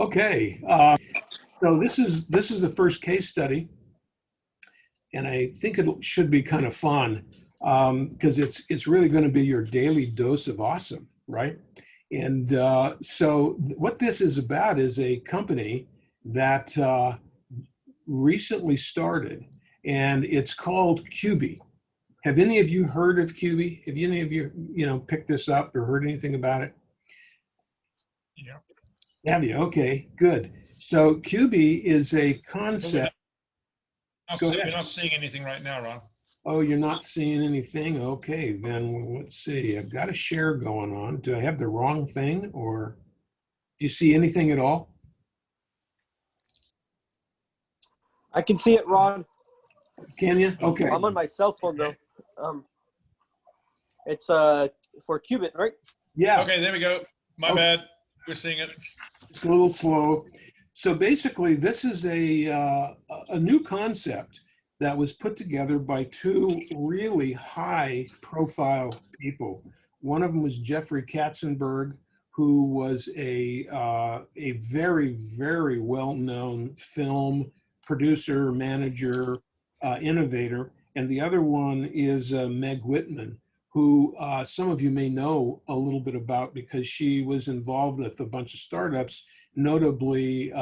Okay, so this is the first case study, and I think it should be kind of fun because it's really going to be your daily dose of awesome, right? And so what this is about is a company that recently started, and it's called Quibi. Have any of you heard of Quibi? Have any of you picked this up or heard anything about it? Yeah. Have you? Okay, good. So Quibi is a concept. We're not seeing anything right now, Ron. Oh, you're not seeing anything? Okay, then let's see. I've got a share going on. Do I have the wrong thing, or do you see anything at all? I can see it, Ron. Can you? Okay. I'm on my cell phone though. It's for Qubit, right? Yeah. Okay, there we go. My bad. We're seeing it. It's a little slow. So basically, this is a new concept that was put together by two really high-profile people. One of them was Jeffrey Katzenburg, who was a very, very well-known film producer, manager, innovator, and the other one is Meg Whitman, who some of you may know a little bit about because she was involved with a bunch of startups, notably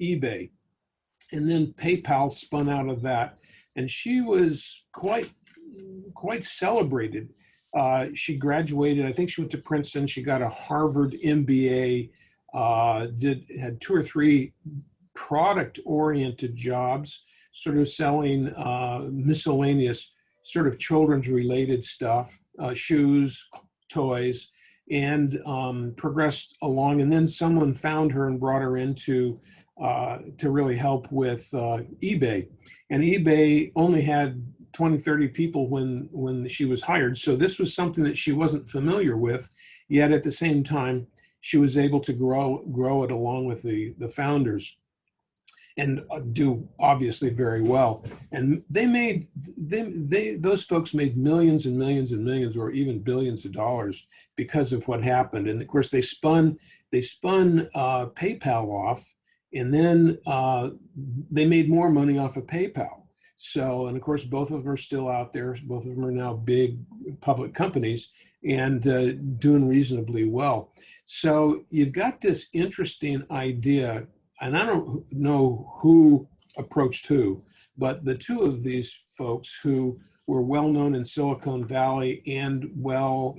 eBay. And then PayPal spun out of that. And she was quite celebrated. She graduated, I think she went to Princeton, she got a Harvard MBA, had 2 or 3 product-oriented jobs, sort of selling miscellaneous sort of children's related stuff, shoes, toys, and progressed along. And then someone found her and brought her into to really help with eBay. And eBay only had 20, 30 people when she was hired. So this was something that she wasn't familiar with, yet at the same time, she was able to grow it along with the founders and do obviously very well. And those folks made millions and millions and millions, or even billions of dollars because of what happened. And of course, they spun PayPal off, and then they made more money off of PayPal. So, and of course, both of them are still out there. Both of them are now big public companies and doing reasonably well. So you've got this interesting idea, and I don't know who approached who, but the two of these folks who were well known in Silicon Valley and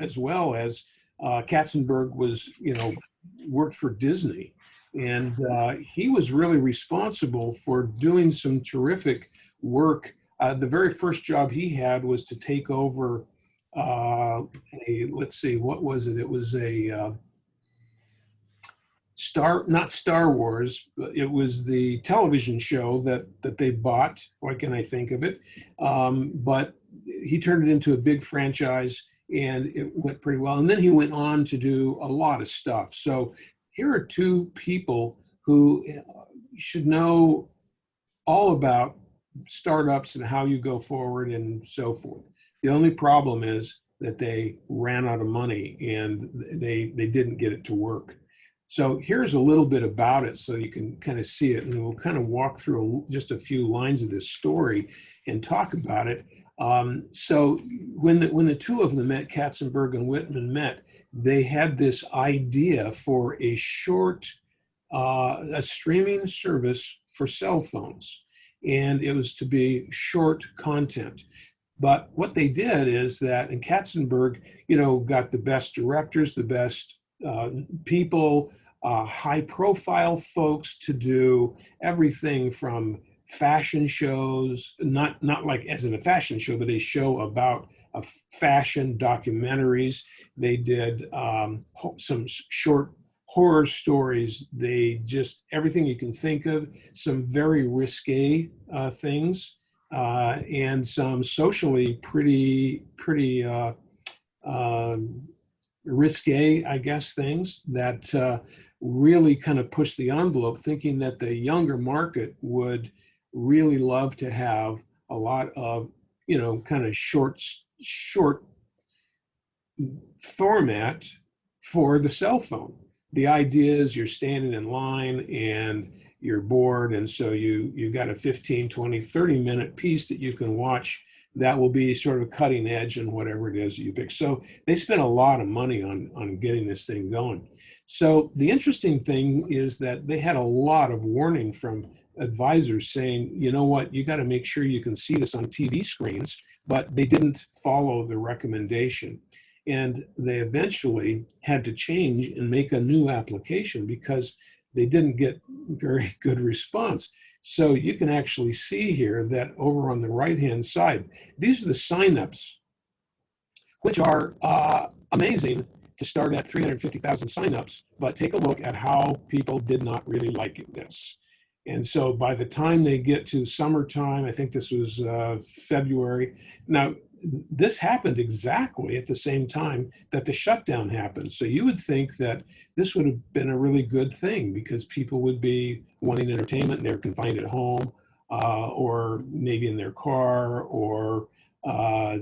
as well as Katzenberg was, worked for Disney. And he was really responsible for doing some terrific work. The very first job he had was to take over let's see, what was it? It was not Star Wars, but it was the television show that they bought. Why can I think of it? But he turned it into a big franchise, and it went pretty well. And then he went on to do a lot of stuff. So here are two people who should know all about startups and how you go forward and so forth. The only problem is that they ran out of money and they didn't get it to work. So here's a little bit about it so you can kind of see it, and we'll kind of walk through just a few lines of this story and talk about it. So when the two of them met, Katzenberg and Whitman met, they had this idea for a streaming service for cell phones, and it was to be short content. But what they did is that, and Katzenberg, got the best directors, the best people, high-profile folks to do everything from fashion shows, not like as in a fashion show, but a show about fashion documentaries. They did some short horror stories. They just everything you can think of. Some very risque things, and some socially pretty risque, I guess, things that really kind of push the envelope, thinking that the younger market would really love to have a lot of, kind of short format for the cell phone. the idea is you're standing in line and you're bored, and so you got a 15, 20, 30-minute piece that you can watch that will be sort of cutting edge in whatever it is that you pick. So they spent a lot of money on getting this thing going. So the interesting thing is that they had a lot of warning from advisors saying, you know what, you got to make sure you can see this on TV screens, but they didn't follow the recommendation. And they eventually had to change and make a new application because they didn't get very good response. So you can actually see here that over on the right-hand side, these are the signups, which are amazing to start at 350,000 signups, but take a look at how people did not really like this. And so by the time they get to summertime, I think this was February. Now, this happened exactly at the same time that the shutdown happened. So you would think that this would have been a really good thing because people would be wanting entertainment. They're confined at home or maybe in their car or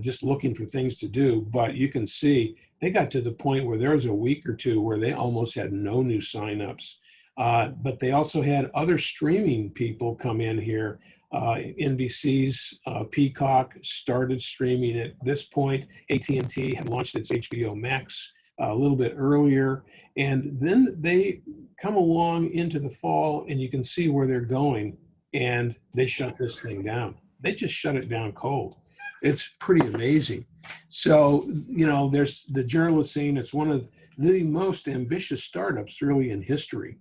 just looking for things to do. But you can see they got to the point where there was a week or two where they almost had no new signups. But they also had other streaming people come in here. NBC's Peacock started streaming at this point. AT&T had launched its HBO Max a little bit earlier. And then they come along into the fall and you can see where they're going, and they shut this thing down. They just shut it down cold. It's pretty amazing. So, you know, there's the journalist saying it's one of the most ambitious startups really in history.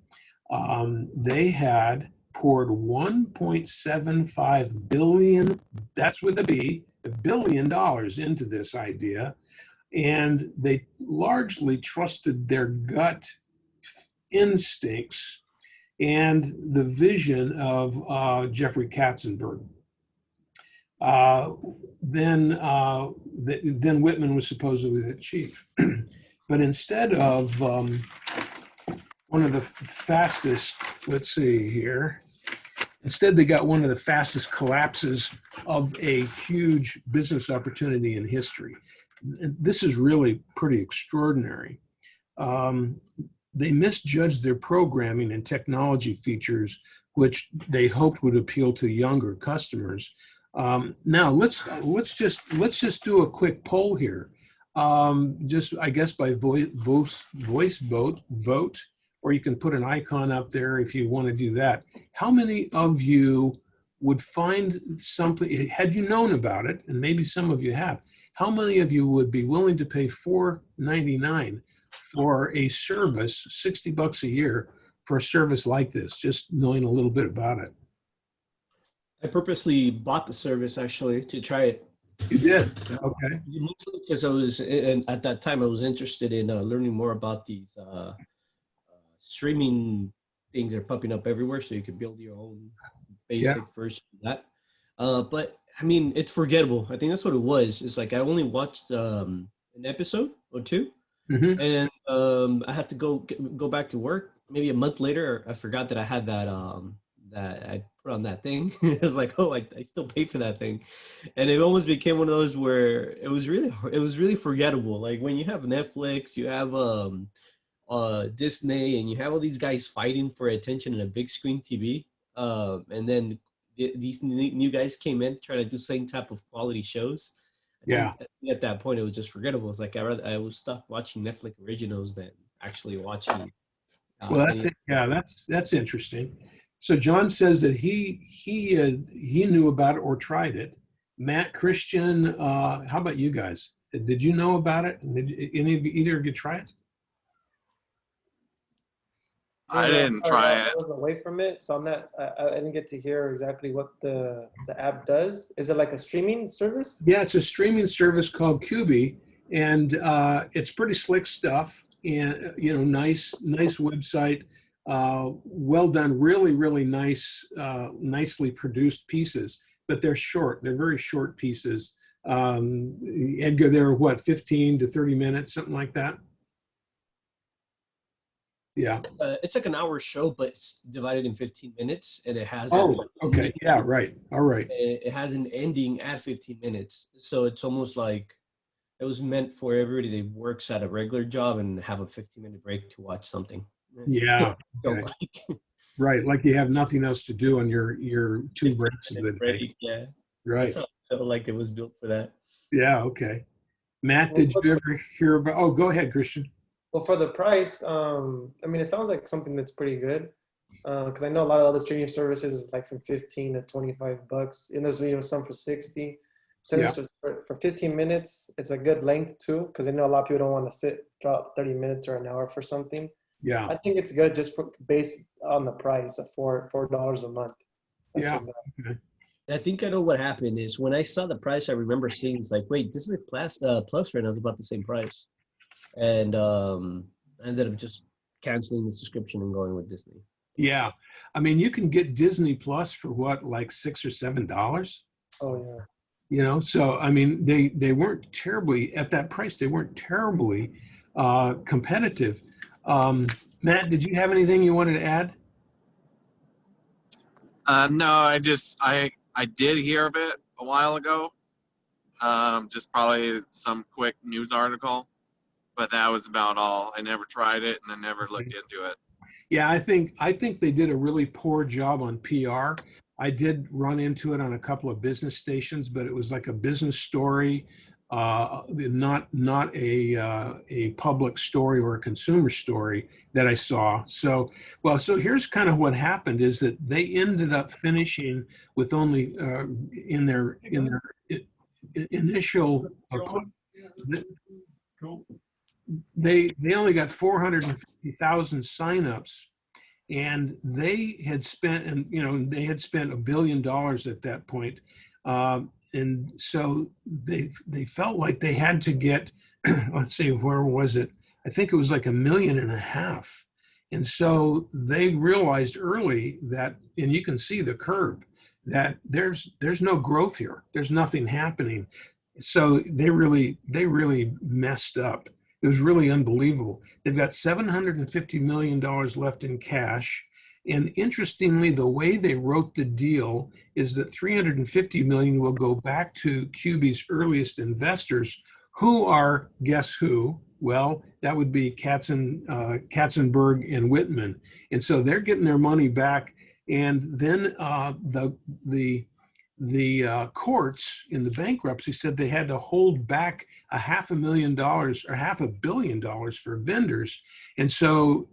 They had poured $1.75 billion, that's with a B, $1 billion into this idea. And they largely trusted their gut instincts and the vision of Jeffrey Katzenburg. Then Whitman was supposedly the chief. But instead of one of the fastest, let's see here, instead they got one of the fastest collapses of a huge business opportunity in history. This is really pretty extraordinary. They misjudged their programming and technology features, which they hoped would appeal to younger customers. Now let's just do a quick poll here. Just I guess by voice vote, or you can put an icon up there if you want to do that. How many of you would find something, had you known about it, and maybe some of you have, how many of you would be willing to pay $4.99 for a service, $60 a year for a service like this, just knowing a little bit about it? I purposely bought the service actually to try it. You did? Okay. Mostly because I was, and at that time I was interested in learning more about these streaming things that are popping up everywhere, so you can build your own basic version of that. But I mean, it's forgettable. I think that's what it was. It's like I only watched an episode or two, and I had to go back to work. Maybe a month later, I forgot that I had that that I put on that thing. It was like, oh, I still pay for that thing, and it almost became one of those where it was really forgettable. Like when you have Netflix, you have Disney, and you have all these guys fighting for attention in a big screen TV, and then these new guys came in trying to do the same type of quality shows. I think at that point, it was just forgettable. It's like I was stuck watching Netflix originals than actually watching. Well, that's interesting. So John says that he knew about it or tried it. Matt, Christian, how about you guys? Did you know about it? Did either of you try it? I didn't try it. I was away from it, so I didn't get to hear exactly what the app does. Is it like a streaming service? Yeah, it's a streaming service called Quibi, and it's pretty slick stuff. And nice website, well done, really nice, nicely produced pieces. But they're short; they're very short pieces. Edgar, they're what, 15 to 30 minutes, something like that. Yeah. It's like an hour show, but it's divided in 15 minutes, and it has. Okay. Yeah. Right. All right. It has an ending at 15 minutes, so it's almost like it was meant for everybody that works at a regular job and have a 15-minute break to watch something. Yeah. So, Okay. like, Right. Like you have nothing else to do on your 2 breaks of the day. break, yeah. Right. That's how I felt like it was built for that. Yeah. Okay. Matt, Well, did you ever hear about? Oh, go ahead, Christian. well, for the price, I mean, it sounds like something that's pretty good. Because I know a lot of other streaming services is like from 15 to 25 bucks. And there's some for 60. So Yeah. for 15 minutes, it's a good length too. Because I know a lot of people don't want to drop 30 minutes or an hour for something. Yeah. I think it's good just based on the price of $4 a month. That's Yeah. what Okay. I think I know what happened is when I saw the price, I remember seeing it's like, wait, this is a plus right now. It's about the same price. And I ended up just canceling the subscription and going with Disney. Yeah. I mean, you can get Disney Plus for what, like $6 or $7? Oh yeah. You know, so I mean, they weren't terribly at that price. They weren't terribly competitive. Matt, did you have anything you wanted to add? No, I did hear of it a while ago. Just probably some quick news article, but that was about all. I never tried it, and I never looked into it. Yeah, I think they did a really poor job on PR. I did run into it on a couple of business stations, but it was like a business story, not a public story or a consumer story that I saw. So, well, so here's kind of what happened is that they ended up finishing with only in their initial they only got 450,000 signups, and they had spent, and they had spent $1 billion at that point, and so they felt like they had to get, let's see, where was it? I think it was like 1.5 million, and so they realized early that, and you can see the curve, that there's no growth here. There's nothing happening. So they really messed up. It was really unbelievable. They've got $750 million left in cash. And interestingly, the way they wrote the deal is that $350 million will go back to Quibi's earliest investors, who are, guess who? Well, that would be Katzenburg and Whitman. And so they're getting their money back. And then the courts in the bankruptcy said they had to hold back $500,000 or $500 million for vendors. And so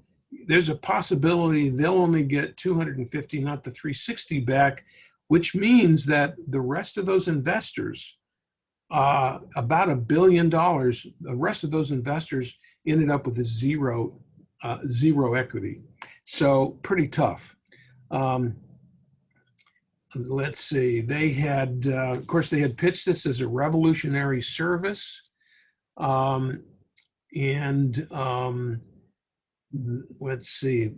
there's a possibility they'll only get 250, not the 360 back, which means that the rest of those investors, about $1 billion, the rest of those investors ended up with a zero equity. So pretty tough. Let's see, they had, of course, they had pitched this as a revolutionary service. Let's see,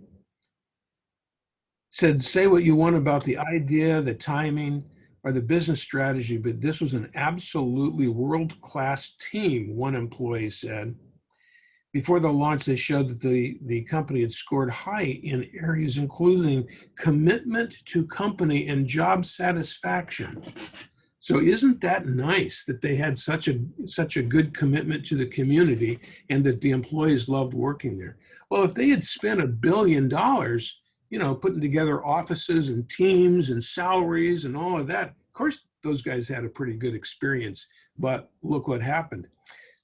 said, say what you want about the idea, the timing, or the business strategy, but this was an absolutely world-class team, one employee said. Before the launch, they showed that the company had scored high in areas including commitment to company and job satisfaction. So isn't that nice that they had such a good commitment to the community and that the employees loved working there? Well, if they had spent $1 billion, putting together offices and teams and salaries and all of that, of course, those guys had a pretty good experience, but look what happened.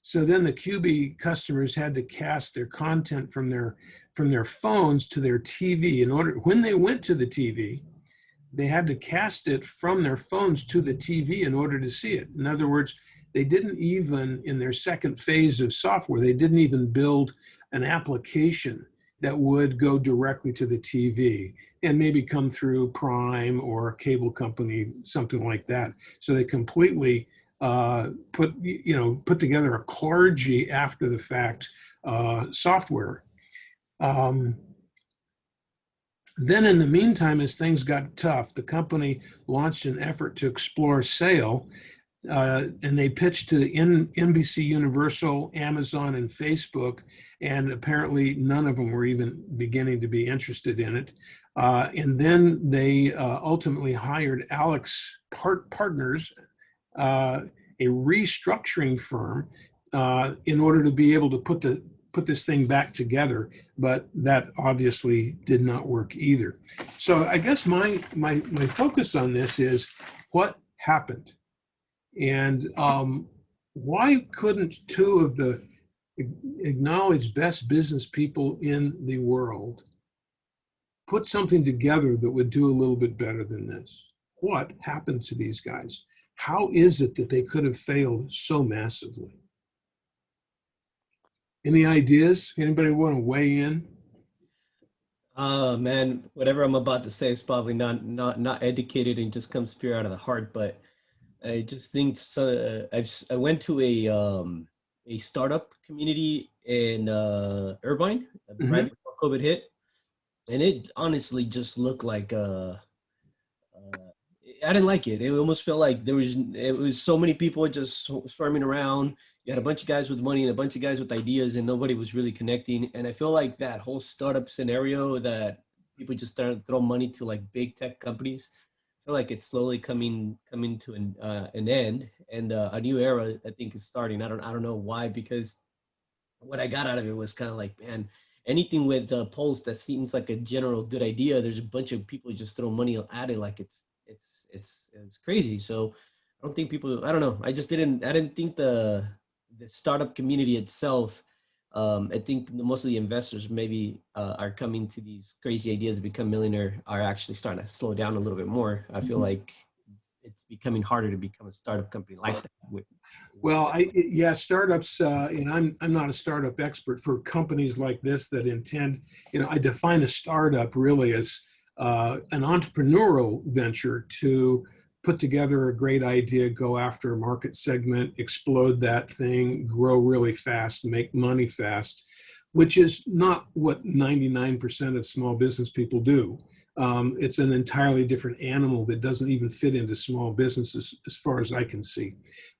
So then the Quibi customers had to cast their content from their phones to their TV. When they went to the TV, they had to cast it from their phones to the TV in order to see it. In other words, they didn't even, in their second phase of software, they didn't even build an application that would go directly to the TV and maybe come through Prime or a cable company, something like that. So they completely put together a clergy after the fact software. Then in the meantime, as things got tough, the company launched an effort to explore sale, and they pitched to NBC Universal, Amazon, and Facebook, and apparently none of them were even beginning to be interested in it. And then they ultimately hired Alex Partners, a restructuring firm, in order to be able to put put this thing back together, but that obviously did not work either. So I guess my focus on this is what happened, and why couldn't two of the acknowledged best business people in the world put something together that would do a little bit better than this? What happened to these guys? How is it that they could have failed so massively? Any ideas? Anybody want to weigh in? Man, whatever I'm about to say is probably not educated and just comes pure out of the heart. But I just think so. I went to a startup community in Irvine right before COVID hit, and it honestly just looked like I didn't like it. It almost felt like it was so many people just swarming around. You had a bunch of guys with money and a bunch of guys with ideas, and nobody was really connecting. And I feel like that whole startup scenario that people just started to throw money to like big tech companies, I feel like it's slowly coming to an end, and a new era I think is starting. I don't know why, because what I got out of it was kind of like, man, anything with polls that seems like a general good idea, there's a bunch of people who just throw money at it like it's crazy. So I don't think people, I don't know. I didn't think the startup community itself, I think most of the investors maybe are coming to these crazy ideas to become millionaire are actually starting to slow down a little bit more. I feel like it's becoming harder to become a startup company like that. Well, startups, and I'm not a startup expert for companies like this that intend, I define a startup really as an entrepreneurial venture to put together a great idea, go after a market segment, explode that thing, grow really fast, make money fast, which is not what 99% of small business people do. It's an entirely different animal that doesn't even fit into small businesses as far as I can see.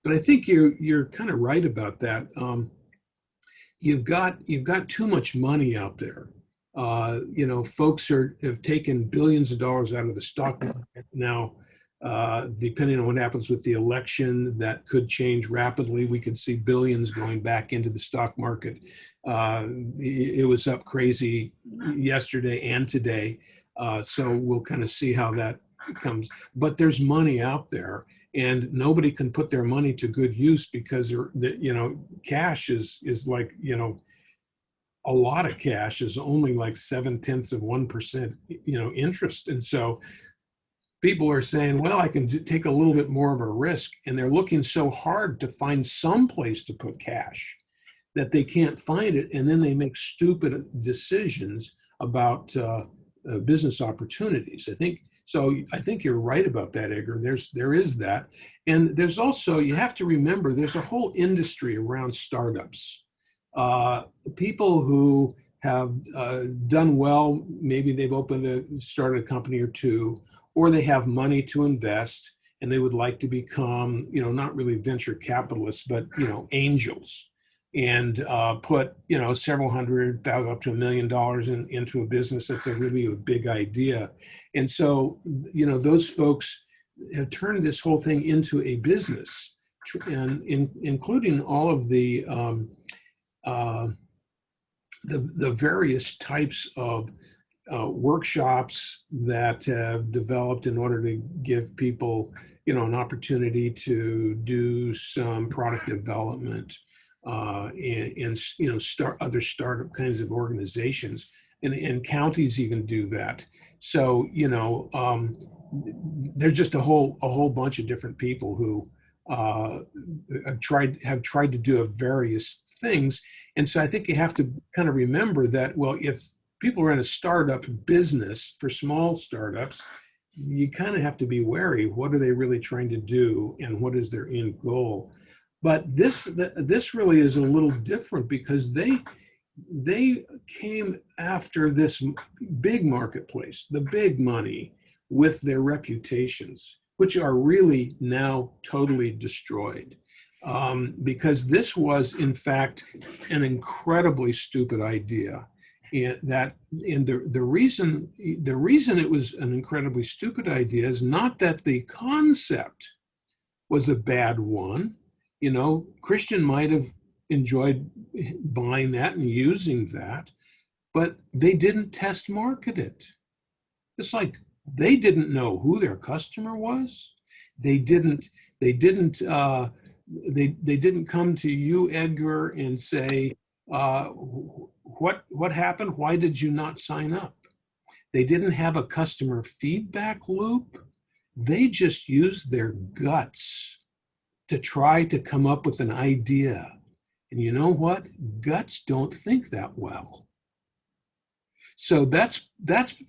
But I think you're kind of right about that. You've got too much money out there. Folks have taken billions of dollars out of the stock market now. Depending on what happens with the election, that could change rapidly. We could see billions going back into the stock market. It was up crazy yesterday and today. So we'll kind of see how that comes. But there's money out there, and nobody can put their money to good use because cash is like, a lot of cash is only like 0.7%, interest. And so people are saying, well, I can take a little bit more of a risk. And they're looking so hard to find some place to put cash that they can't find it. And then they make stupid decisions about business opportunities. I think you're right about that, Edgar. There is that. And there's also, you have to remember, there's a whole industry around startups. People who have done well, maybe they've started a company or two, or they have money to invest and they would like to become, not really venture capitalists, but, angels, and put, several $100,000 up to $1 million into a business that's a really big idea. And so, those folks have turned this whole thing into a business, and including all of the various types of workshops that have developed in order to give people, an opportunity to do some product development and start other startup kinds of organizations, and counties even do that. So there's just a whole bunch of different people who have tried to do various things. And so I think you have to kind of remember that, well, if people are in a startup business for small startups, you kind of have to be wary. What are they really trying to do, and what is their end goal? But this really is a little different, because they came after this big marketplace, the big money, with their reputations, which are really now totally destroyed. Because this was, in fact, an incredibly stupid idea. And the reason it was an incredibly stupid idea is not that the concept was a bad one. Christian might have enjoyed buying that and using that, but they didn't test market it. It's like they didn't know who their customer was. They didn't come to you, Edgar, and say, what happened? Why did you not sign up? They didn't have a customer feedback loop. They just used their guts to try to come up with an idea. And you know what? Guts don't think that well. So that's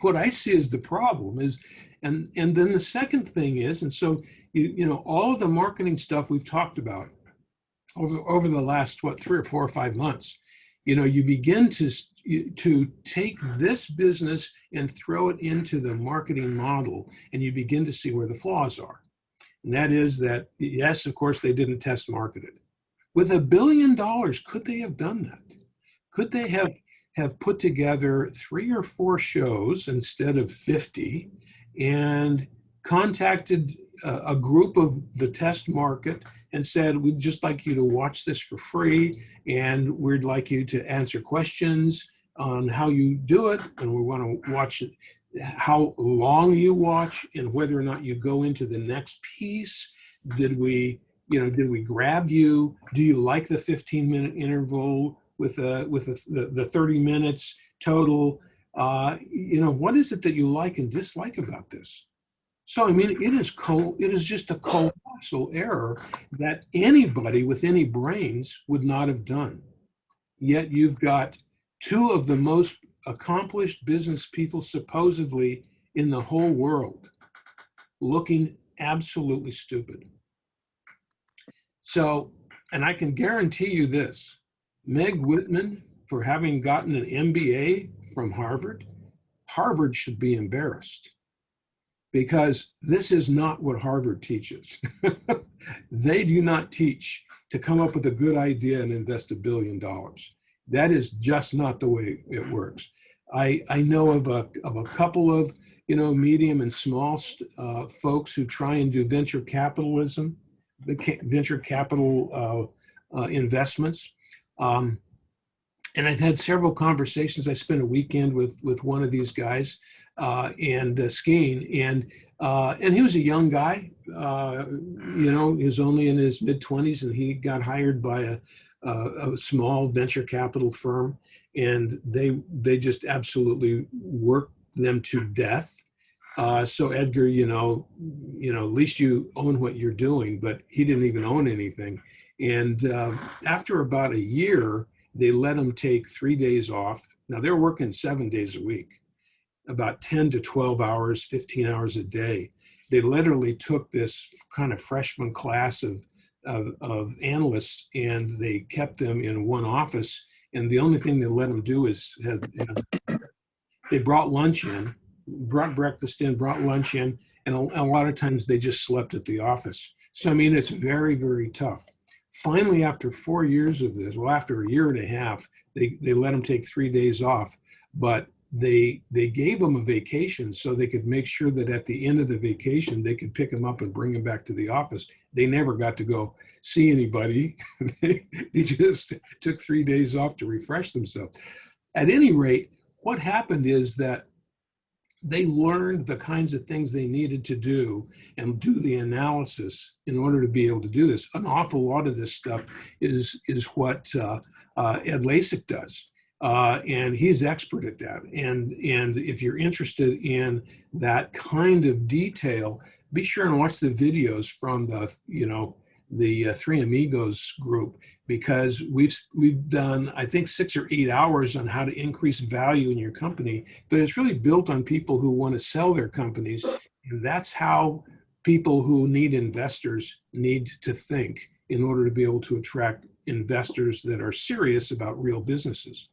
what I see as the problem is, and then the second thing is, and so you know all of the marketing stuff we've talked about over the last 3 or 4 or 5 months, you know, you begin to take this business and throw it into the marketing model, and you begin to see where the flaws are. And that is that, yes, of course, they didn't test market it. With $1 billion, could they have done that? Could they have put together 3 or 4 shows instead of 50 and contacted a group of the test market and said, we'd just like you to watch this for free, and we'd like you to answer questions on how you do it, and we want to watch how long you watch and whether or not you go into the next piece. Did we grab you? Do you like the 15-minute interval with the 30 minutes total? What is it that you like and dislike about this? So, I mean, it is just a colossal error that anybody with any brains would not have done. Yet you've got 2 of the most accomplished business people supposedly in the whole world looking absolutely stupid. So, and I can guarantee you this, Meg Whitman, for having gotten an MBA from Harvard should be embarrassed, because this is not what Harvard teaches. They do not teach to come up with a good idea and invest $1 billion. That is just not the way it works. I know of a couple of medium and small folks who try and do venture capitalism, venture capital investments. And I've had several conversations. I spent a weekend with one of these guys and skiing, and he was a young guy. He was only in his mid-20s, and he got hired by a small venture capital firm, and they just absolutely worked them to death. So Edgar, at least you own what you're doing, but he didn't even own anything. And after about a year, they let him take 3 days off. Now they're working 7 days a week, about 10 to 12 hours, 15 hours a day. They literally took this kind of freshman class of analysts, and they kept them in one office. And the only thing they let them do is they brought lunch in, brought breakfast in, brought lunch in, and a lot of times they just slept at the office. So, I mean, it's very, very tough. Finally, after 4 years of this, after a year and a half, they let them take 3 days off, but they gave them a vacation so they could make sure that at the end of the vacation, they could pick them up and bring them back to the office. They never got to go see anybody. They just took 3 days off to refresh themselves. At any rate, what happened is that they learned the kinds of things they needed to do and do the analysis in order to be able to do this. An awful lot of this stuff is what Ed Lasik does. And he's expert at that. And if you're interested in that kind of detail, be sure and watch the videos from the Three Amigos group, because we've done, I think, 6 or 8 hours on how to increase value in your company, but it's really built on people who want to sell their companies. And that's how people who need investors need to think in order to be able to attract investors that are serious about real businesses.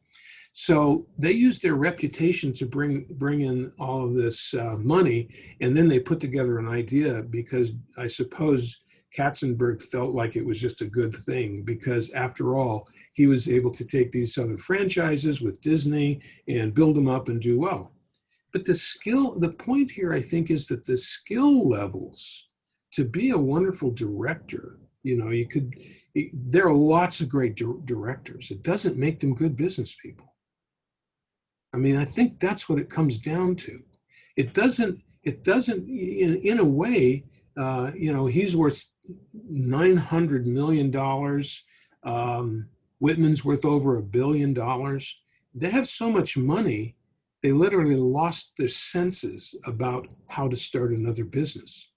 So they use their reputation to bring in all of this money, and then they put together an idea, because I suppose Katzenburg felt like it was just a good thing, because after all, he was able to take these other franchises with Disney and build them up and do well. But the point here, I think, is that the skill levels to be a wonderful director You know, there are lots of great directors. It doesn't make them good business people. I mean, I think that's what it comes down to. It doesn't, in a way, you know, he's worth $900 million. Whitman's worth over $1 billion. They have so much money, they literally lost their senses about how to start another business,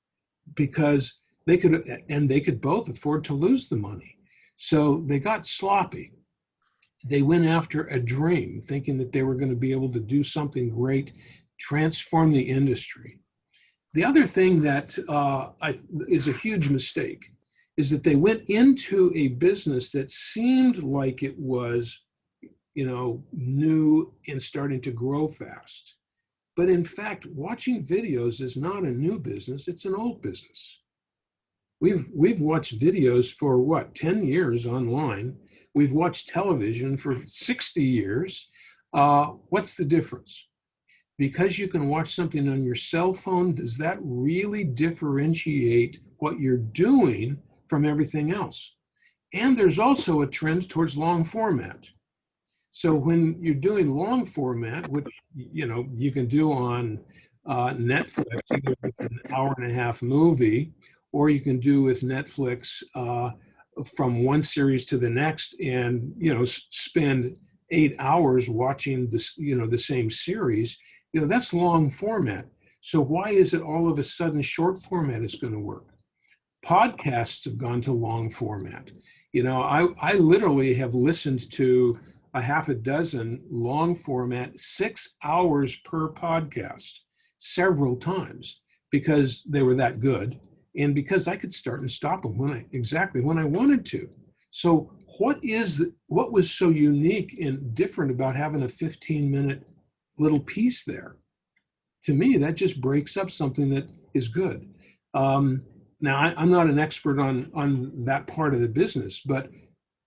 because they could both afford to lose the money. So they got sloppy. They went after a dream, thinking that they were going to be able to do something great, transform the industry. The other thing that is a huge mistake is that they went into a business that seemed like it was, you know, new and starting to grow fast. But in fact, watching videos is not a new business, it's an old business. We've watched videos for what, 10 years online. We've watched television for 60 years. What's the difference? Because you can watch something on your cell phone, does that really differentiate what you're doing from everything else? And there's also a trend towards long format. So when you're doing long format, which, you know, you can do on Netflix, either with an hour-and-a-half movie, or you can do with Netflix from one series to the next, and, you know, spend 8 hours watching this, you know, the same series. You know, that's long format. So why is it all of a sudden short format is going to work? Podcasts have gone to long format. You know, I literally have listened to a half a dozen long format, 6 hours per podcast, several times, because they were that good, and because I could start and stop them exactly when I wanted to. So what was so unique and different about having a 15-minute little piece there? To me, that just breaks up something that is good. Now, I'm not an expert on that part of the business, but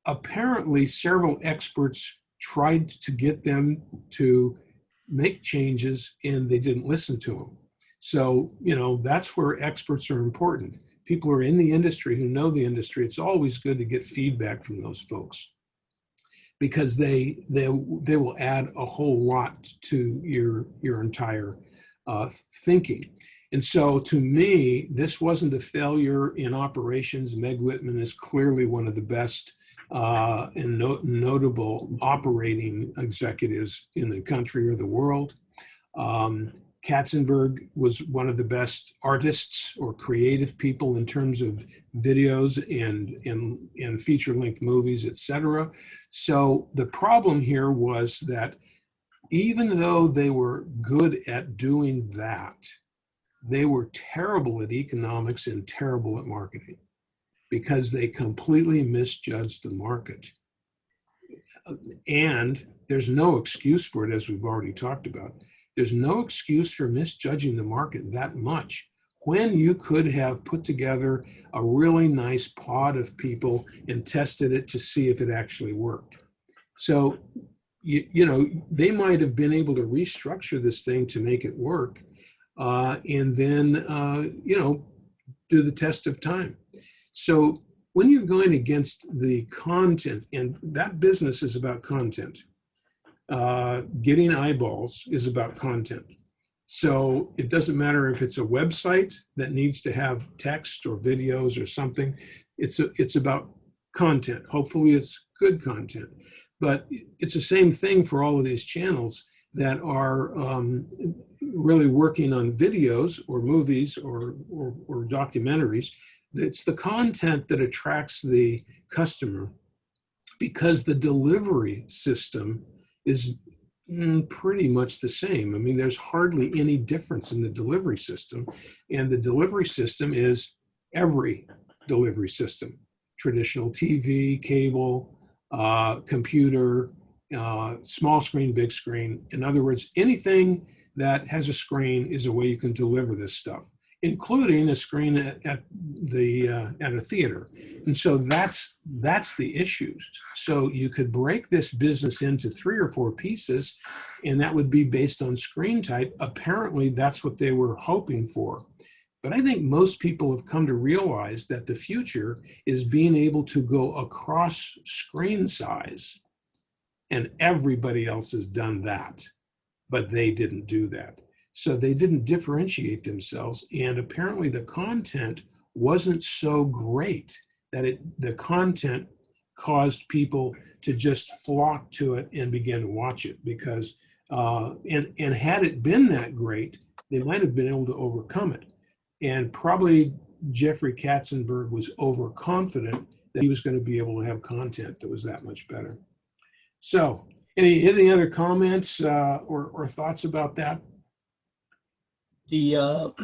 apparently several experts tried to get them to make changes and they didn't listen to them. So, you know, that's where experts are important. People who are in the industry, who know the industry. It's always good to get feedback from those folks, because they will add a whole lot to your entire thinking. And so to me, this wasn't a failure in operations. Meg Whitman is clearly one of the best and notable operating executives in the country or the world. Katzenburg was one of the best artists or creative people in terms of videos and feature-length movies, etc. So the problem here was that even though they were good at doing that, they were terrible at economics and terrible at marketing, because they completely misjudged the market. And there's no excuse for it, as we've already talked about. There's no excuse for misjudging the market that much when you could have put together a really nice pod of people and tested it to see if it actually worked. So, you know, they might have been able to restructure this thing to make it work, and then, you know, do the test of time. So when you're going against the content, and that business is about content, getting eyeballs is about content. So it doesn't matter if it's a website that needs to have text or videos or something. It's about content. Hopefully it's good content. But it's the same thing for all of these channels that are really working on videos or movies or documentaries. It's the content that attracts the customer, because the delivery system is pretty much the same. I mean, there's hardly any difference in the delivery system. And the delivery system is every delivery system: traditional TV, cable, computer, small screen, big screen. In other words, anything that has a screen is a way you can deliver this stuff, including a screen at a theater. And so that's the issue. So you could break this business into 3 or 4 pieces, and that would be based on screen type. Apparently, that's what they were hoping for. But I think most people have come to realize that the future is being able to go across screen size, and everybody else has done that, but they didn't do that. So they didn't differentiate themselves, and apparently the content wasn't so great that the content caused people to just flock to it and begin to watch it, because and had it been that great, they might have been able to overcome it. And probably Jeffrey Katzenburg was overconfident that he was going to be able to have content that was that much better. So any other comments or thoughts about that? The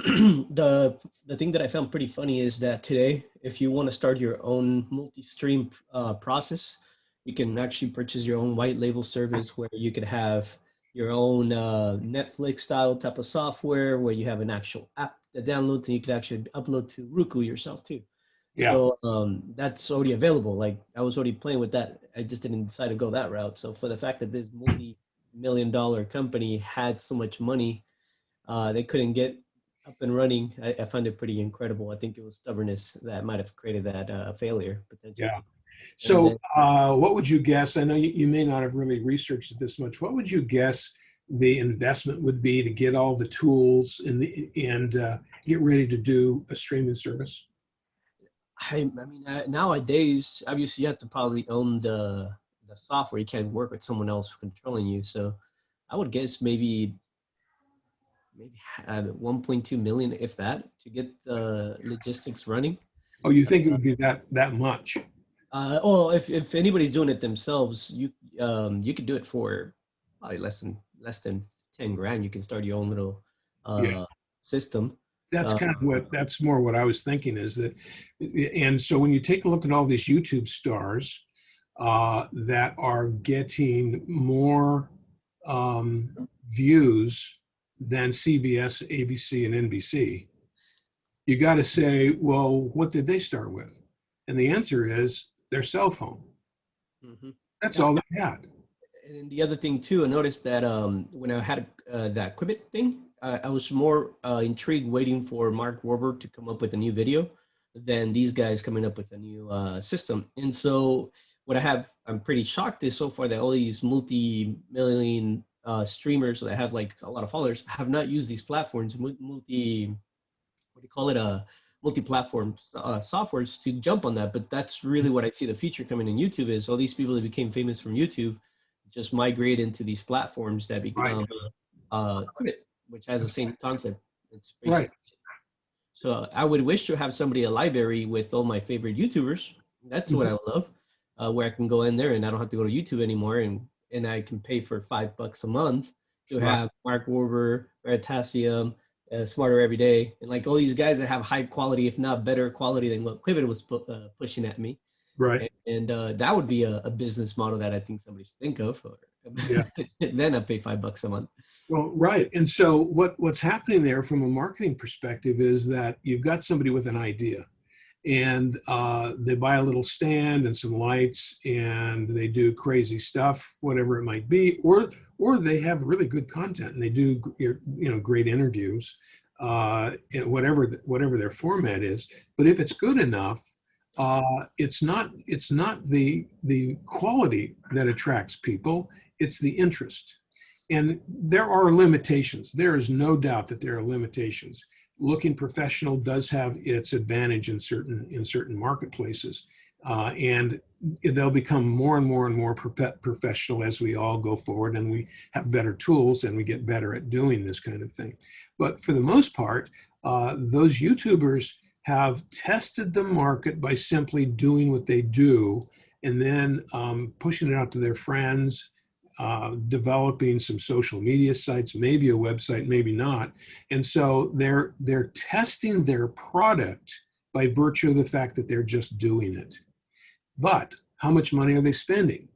the thing that I found pretty funny is that today, if you want to start your own multi-stream process, you can actually purchase your own white label service where you could have your own Netflix style type of software where you have an actual app that downloads, and you can actually upload to Roku yourself too. Yeah. So that's already available. Like I was already playing with that. I just didn't decide to go that route. So for the fact that this multi-million-dollar company had so much money, they couldn't get up and running. I find it pretty incredible. I think it was stubbornness that might have created that failure potentially. Yeah. So what would you guess? I know you may not have really researched it this much. What would you guess the investment would be to get all the tools and get ready to do a streaming service? I mean, nowadays, obviously, you have to probably own the software. You can't work with someone else controlling you. So I would guess maybe 1.2 million, if that, to get the logistics running. Oh, you think it would be that much? Well, if anybody's doing it themselves, you could do it for probably less than 10 grand. You can start your own little system. That's kind of that's more what I was thinking is that. And so when you take a look at all these YouTube stars that are getting more views than CBS, ABC, and NBC, you got to say, well, what did they start with? And the answer is their cell phone. Mm-hmm. That's all they had. And the other thing too, I noticed that when I had that Quibi thing, I was more intrigued waiting for Mark Wahlberg to come up with a new video than these guys coming up with a new system. And so what I'm pretty shocked is so far that all these multi-million streamers that have like a lot of followers have not used these platforms, multi-platform softwares to jump on that. But that's really what I see the future coming in YouTube is all these people that became famous from YouTube just migrate into these platforms that become Quibi, which has the same concept. It's right. So I would wish to have a library with all my favorite YouTubers. That's what I would love, where I can go in there and I don't have to go to YouTube anymore, and I can pay for $5 a month to have Mark Wahlberg, Veritasium, Smarter Every Day, and like all these guys that have high quality, if not better quality than what Quibi was pushing at me. Right. And that would be a business model that I think somebody should think of. Then I pay $5 a month. Well, right. And so what's happening there from a marketing perspective is that you've got somebody with an idea, and they buy a little stand and some lights, and they do crazy stuff, whatever it might be, or they have really good content and they do great interviews, whatever their format is. But if it's good enough, it's not the quality that attracts people, it's the interest. And there are limitations. There is no doubt that there are limitations. Looking professional does have its advantage in certain marketplaces, and they'll become more and more and more professional as we all go forward, and we have better tools and we get better at doing this kind of thing. But for the most part, those YouTubers have tested the market by simply doing what they do, and then pushing it out to their friends, developing some social media sites, maybe a website, maybe not. And so they're testing their product by virtue of the fact that they're just doing it. But how much money are they spending?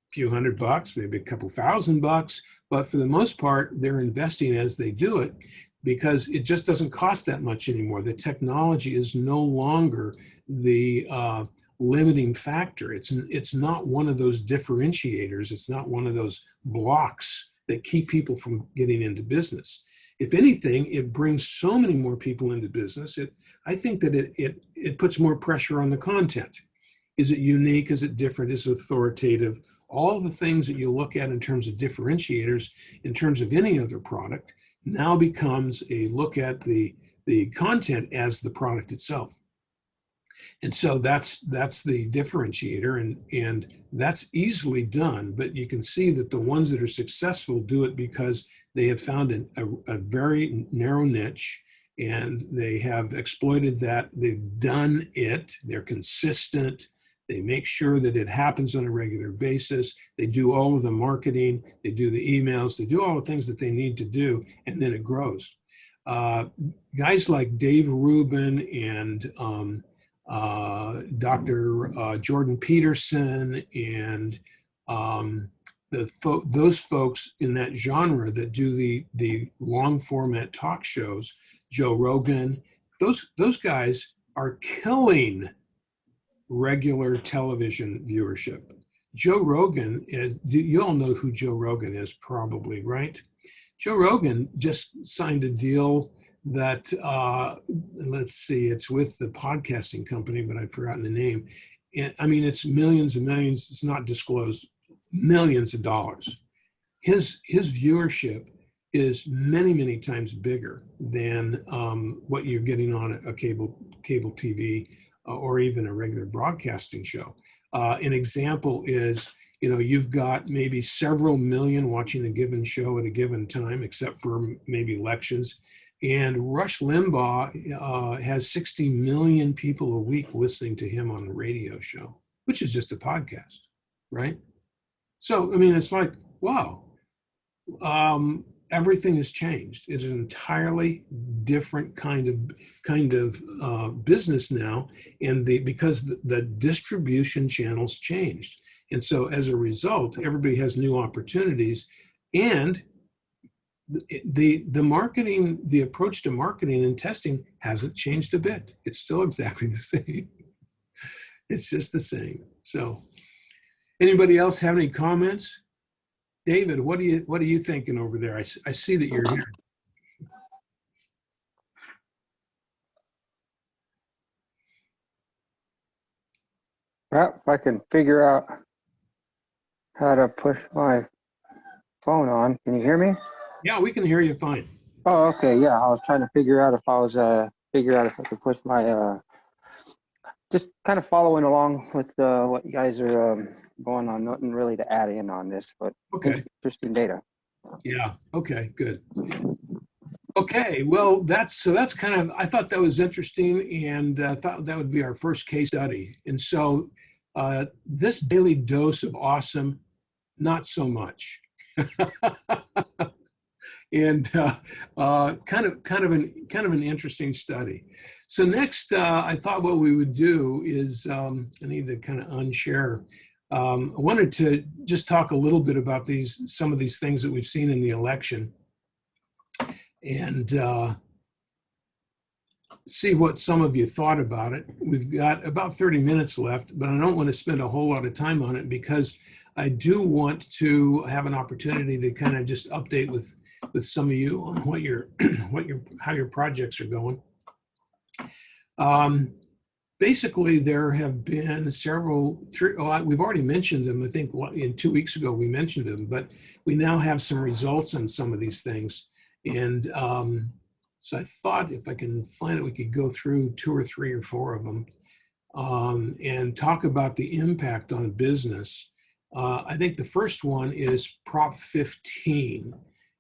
A few $100, maybe a couple $1,000, but for the most part, they're investing as they do it, because it just doesn't cost that much anymore. The technology is no longer the limiting factor. It's not one of those differentiators. It's not one of those blocks that keep people from getting into business. If anything, it brings so many more people into business. I think that it puts more pressure on the content. Is it unique? Is it different? Is it authoritative? All the things that you look at in terms of differentiators, in terms of any other product, now becomes a look at the content as the product itself. And so that's the differentiator, and that's easily done. But you can see that the ones that are successful do it because they have found a very narrow niche, and they have exploited that. They've done it. They're consistent. They make sure that it happens on a regular basis. They do all of the marketing. They do the emails. They do all the things that they need to do, and then it grows. Guys like Dave Rubin and Dr. Jordan Peterson and those folks in that genre that do the long format talk shows, Joe Rogan, those guys are killing regular television viewership. Joe Rogan, you all know who Joe Rogan is probably, right? Joe Rogan just signed a deal that, let's see, it's with the podcasting company, but I've forgotten the name. And, I mean, it's millions and millions, it's not disclosed, millions of dollars. His viewership is many, many times bigger than what you're getting on a cable TV or even a regular broadcasting show. An example is, you've got maybe several million watching a given show at a given time, except for maybe elections. And Rush Limbaugh has 60 million people a week listening to him on a radio show, which is just a podcast, right? So, I mean, it's like, wow, everything has changed. It's an entirely different kind of business now, and because the distribution channels changed. And so as a result, everybody has new opportunities, and the marketing, the approach to marketing and testing hasn't changed a bit. It's still exactly the same. It's just the same. So anybody else have any comments? David, what are you thinking over there? I see that you're here. Well, if I can figure out how to push my phone on. Can you hear me? Yeah, we can hear you fine. Oh, okay. Yeah, I was trying to figure out if I could push my just kind of following along with what you guys are going on. Nothing really to add in on this, but Okay. Interesting data. Yeah. Okay. Good. Okay. Well, that's kind of, I thought that was interesting, and I thought that would be our first case study. And so this daily dose of awesome, not so much. And kind of an interesting study. So next, I thought what we would do is I need to kind of unshare. I wanted to just talk a little bit about some of these things that we've seen in the election, and see what some of you thought about it. We've got about 30 minutes left, but I don't want to spend a whole lot of time on it because I do want to have an opportunity to kind of just update with some of you on how your projects are going. Basically, there have been we've already mentioned them. I think 2 weeks ago we mentioned them, but we now have some results on some of these things. And so I thought if I can find it, we could go through 2 or 3 or 4 of them and talk about the impact on business. I think the first one is Prop 15.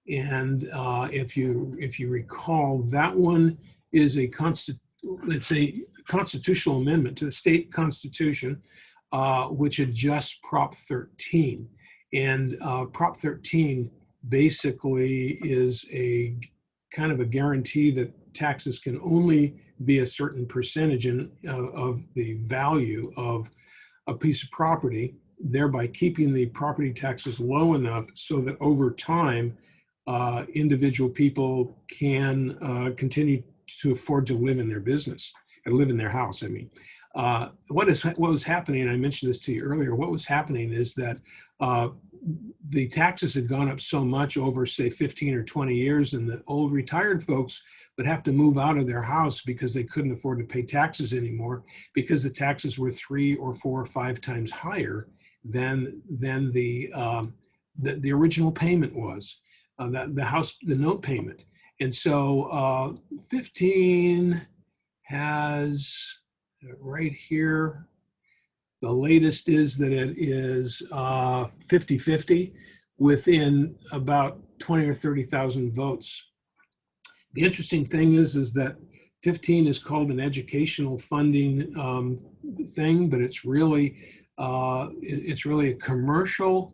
And if you recall, that one is it's a constitutional amendment to the state constitution, which adjusts Prop 13. And Prop 13 basically is a kind of a guarantee that taxes can only be a certain percentage of the value of a piece of property, thereby keeping the property taxes low enough so that over time, individual people can continue to afford to live in their business and live in their house. I mean, what was happening, and I mentioned this to you earlier, what was happening is that the taxes had gone up so much over, say, 15 or 20 years, and the old retired folks would have to move out of their house because they couldn't afford to pay taxes anymore, because the taxes were 3 or 4 or 5 times higher than the original payment was, the note payment. And so 15 has right here, the latest is that it is 50-50 within about 20 or 30,000 votes. The interesting thing is that 15 is called an educational funding thing, but it's really a commercial.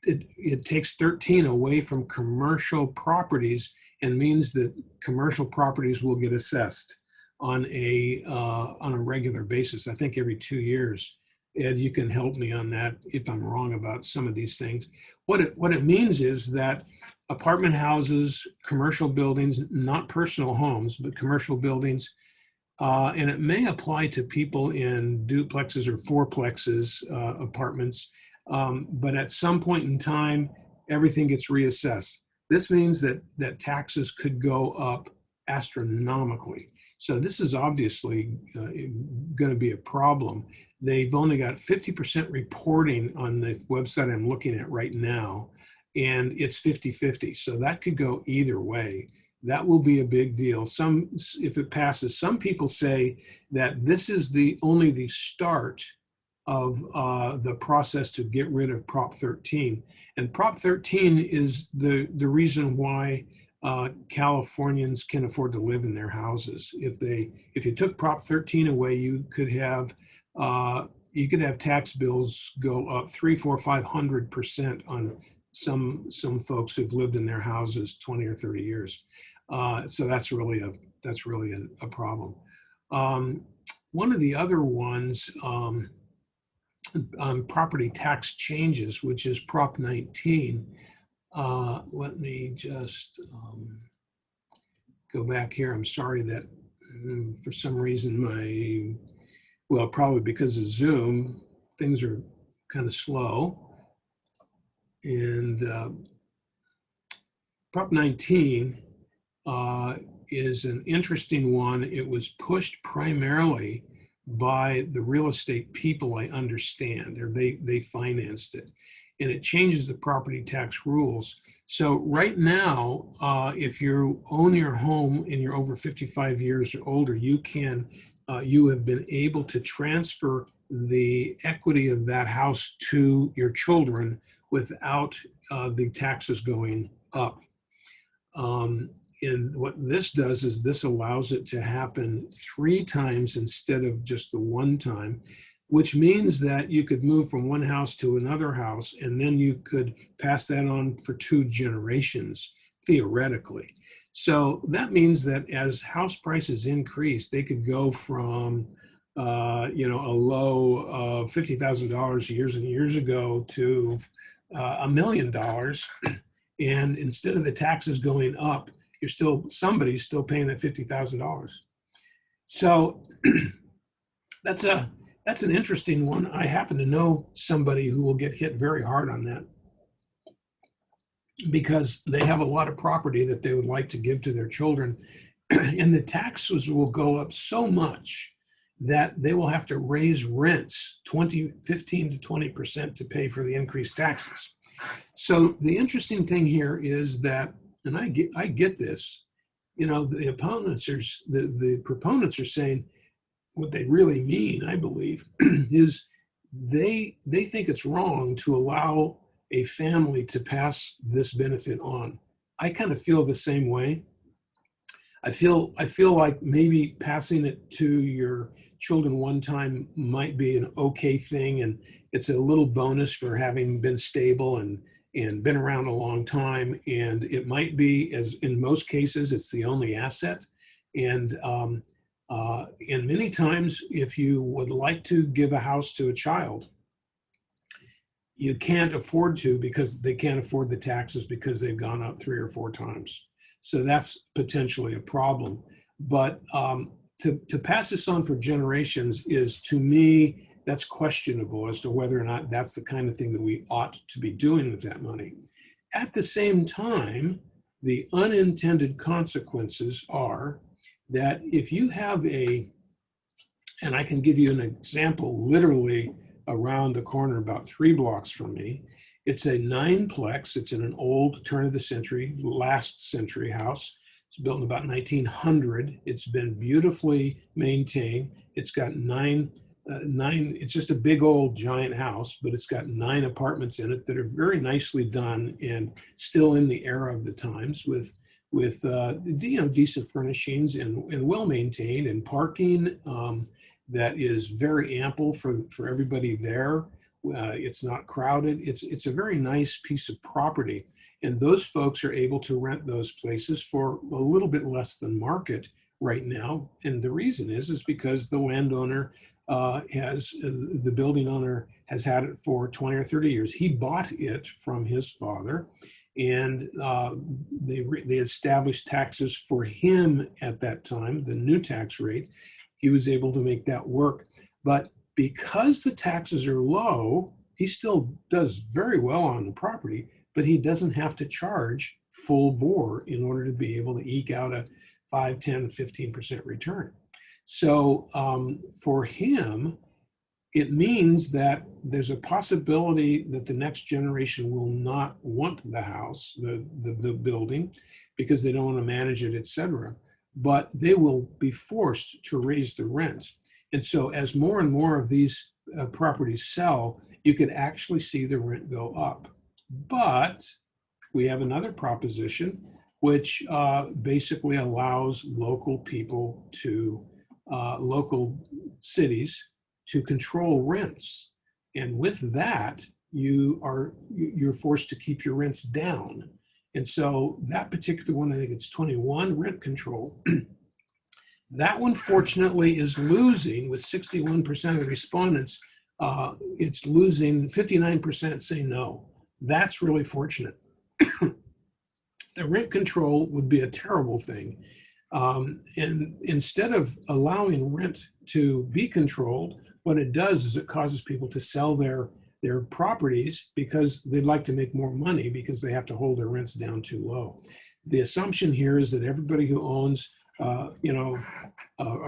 It takes 13 away from commercial properties and means that commercial properties will get assessed on a regular basis. I think every 2 years. Ed, you can help me on that if I'm wrong about some of these things. What it means is that apartment houses, commercial buildings, not personal homes, but commercial buildings, and it may apply to people in duplexes or fourplexes apartments, but at some point in time, everything gets reassessed. This means that taxes could go up astronomically. So this is obviously going to be a problem. They've only got 50% reporting on the website I'm looking at right now, and it's 50-50. So that could go either way. That will be a big deal. If it passes, some people say that this is only the start of the process to get rid of Prop 13. And Prop 13 is the reason why Californians can afford to live in their houses. If you took Prop 13 away, you could have tax bills go up 300, 400, 500% on some folks who've lived in their houses 20 or 30 years. So that's really a problem. One of the other ones on property tax changes, which is Prop 19. Let me just go back here. I'm sorry that for some reason probably because of Zoom, things are kind of slow. And Prop 19 is an interesting one. It was pushed primarily by the real estate people, I understand, or they financed it. And it changes the property tax rules. So right now, if you own your home and you're over 55 years or older, you have been able to transfer the equity of that house to your children without the taxes going up. And what this does is this allows it to happen 3 times instead of just the 1 time, which means that you could move from one house to another house, and then you could pass that on for 2 generations, theoretically. So that means that as house prices increase, they could go from a low of $50,000 years and years ago to $1 million. And instead of the taxes going up, somebody's still paying that $50,000. So that's an interesting one. I happen to know somebody who will get hit very hard on that because they have a lot of property that they would like to give to their children. And the taxes will go up so much that they will have to raise rents 15 to 20% to pay for the increased taxes. So the interesting thing here is that, and I get this, the proponents are saying what they really mean, I believe, is they think it's wrong to allow a family to pass this benefit on. I kind of feel the same way. I feel like maybe passing it to your children one time might be an okay thing, and it's a little bonus for having been stable and been around a long time. And it might be, as in most cases, it's the only asset. And many times, if you would like to give a house to a child, you can't afford to because they can't afford the taxes because they've gone up 3 or 4 times. So that's potentially a problem. But to pass this on for generations is, to me, that's questionable as to whether or not that's the kind of thing that we ought to be doing with that money. At the same time, the unintended consequences are that if you have and I can give you an example literally around the corner about 3 blocks from me. It's a 9-plex. It's in an old turn of the century, last century house. It's built in about 1900. It's been beautifully maintained. It's got it's just a big old giant house, but it's got 9 apartments in it that are very nicely done and still in the era of the times with decent furnishings and well maintained, and parking that is very ample for everybody there. It's not crowded. It's a very nice piece of property, and those folks are able to rent those places for a little bit less than market right now. And the reason is because the landowner the building owner has had it for 20 or 30 years. He bought it from his father, and they established taxes for him at that time, the new tax rate. He was able to make that work. But because the taxes are low, he still does very well on the property, but he doesn't have to charge full bore in order to be able to eke out a 5, 10, 15% return. So for him, it means that there's a possibility that the next generation will not want the house, the building, because they don't want to manage it, et cetera. But they will be forced to raise the rent. And so as more and more of these properties sell, you could actually see the rent go up. But we have another proposition, which basically allows local people to, local cities to control rents. And with that, you're forced to keep your rents down. And so that particular one, I think it's 21, rent control. That one, fortunately, is losing with 61% of the respondents. It's losing, 59% say no. That's really fortunate. The rent control would be a terrible thing. And instead of allowing rent to be controlled, what it does is it causes people to sell their properties because they'd like to make more money because they have to hold their rents down too low. The assumption here is that everybody who owns a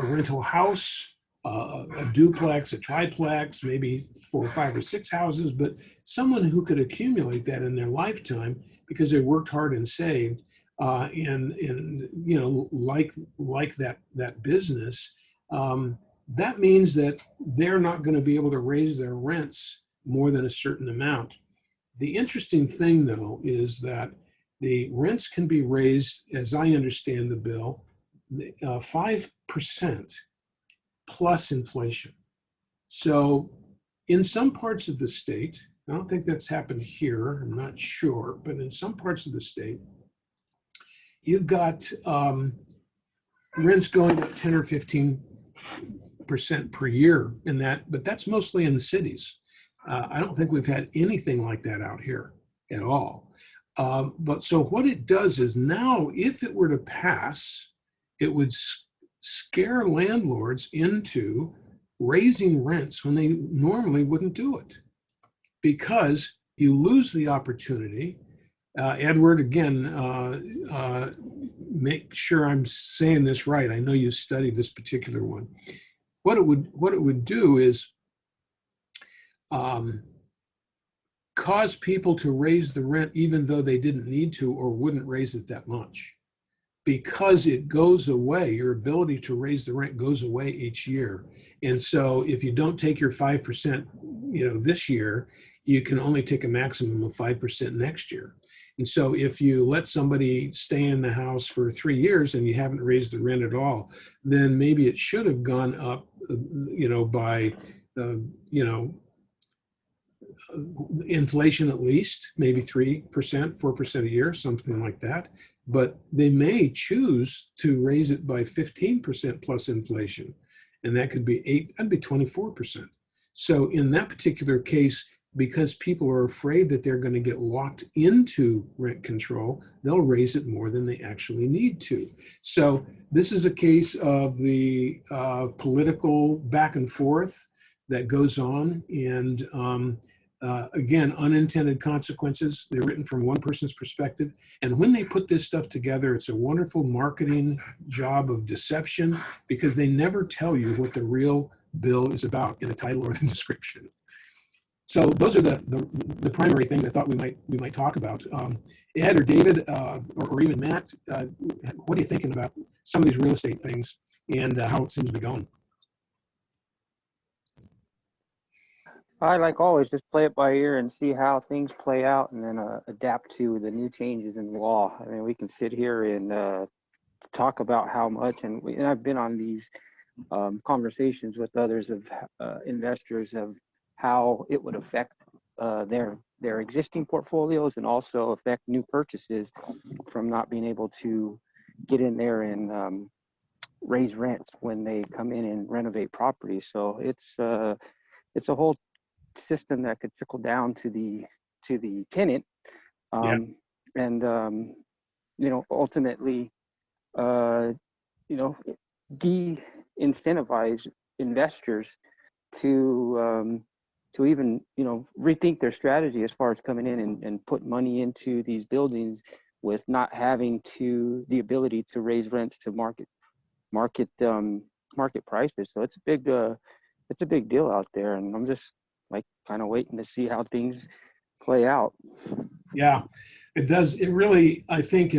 rental house, a duplex, a triplex, maybe 4 or 5 or 6 houses, but someone who could accumulate that in their lifetime because they worked hard and saved, and like that business, that means that they're not going to be able to raise their rents more than a certain amount. The interesting thing, though, is that the rents can be raised, as I understand the bill, 5% plus inflation. So in some parts of the state, I don't think that's happened here, I'm not sure, but in some parts of the state, you've got rents going up 10 or 15% per year in that, but that's mostly in the cities. I don't think we've had anything like that out here at all. But so what it does is now, if it were to pass, it would scare landlords into raising rents when they normally wouldn't do it, because you lose the opportunity. Edward, again, make sure I'm saying this right. I know you studied this particular one. What it would do is cause people to raise the rent even though they didn't need to or wouldn't raise it that much, because it goes away. Your ability to raise the rent goes away each year. And so if you don't take your 5%, this year, you can only take a maximum of 5% next year. And so if you let somebody stay in the house for 3 years and you haven't raised the rent at all, then maybe it should have gone up, by, inflation at least, maybe 3%, 4% a year, something like that. But they may choose to raise it by 15% plus inflation. And that could be 24%. So in that particular case, because people are afraid that they're going to get locked into rent control, they'll raise it more than they actually need to. So this is a case of the political back and forth that goes on, and again, unintended consequences. They're written from one person's perspective. And when they put this stuff together, it's a wonderful marketing job of deception, because they never tell you what the real bill is about in the title or the description. So those are the primary things I thought we might talk about. Ed or David or even Matt, what are you thinking about some of these real estate things and how it seems to be going? I, like always, just play it by ear and see how things play out, and then adapt to the new changes in the law. I mean, we can sit here and talk about how much, and I've been on these conversations with others of investors of how it would affect their existing portfolios, and also affect new purchases from not being able to get in there and raise rents when they come in and renovate properties. So it's a whole system that could trickle down to the tenant, and ultimately de-incentivize investors to even rethink their strategy as far as coming in and put money into these buildings with not having the ability to raise rents to market prices. So it's a big deal out there, and I'm just kind of waiting to see how things play out. Yeah, it does. It really, I think,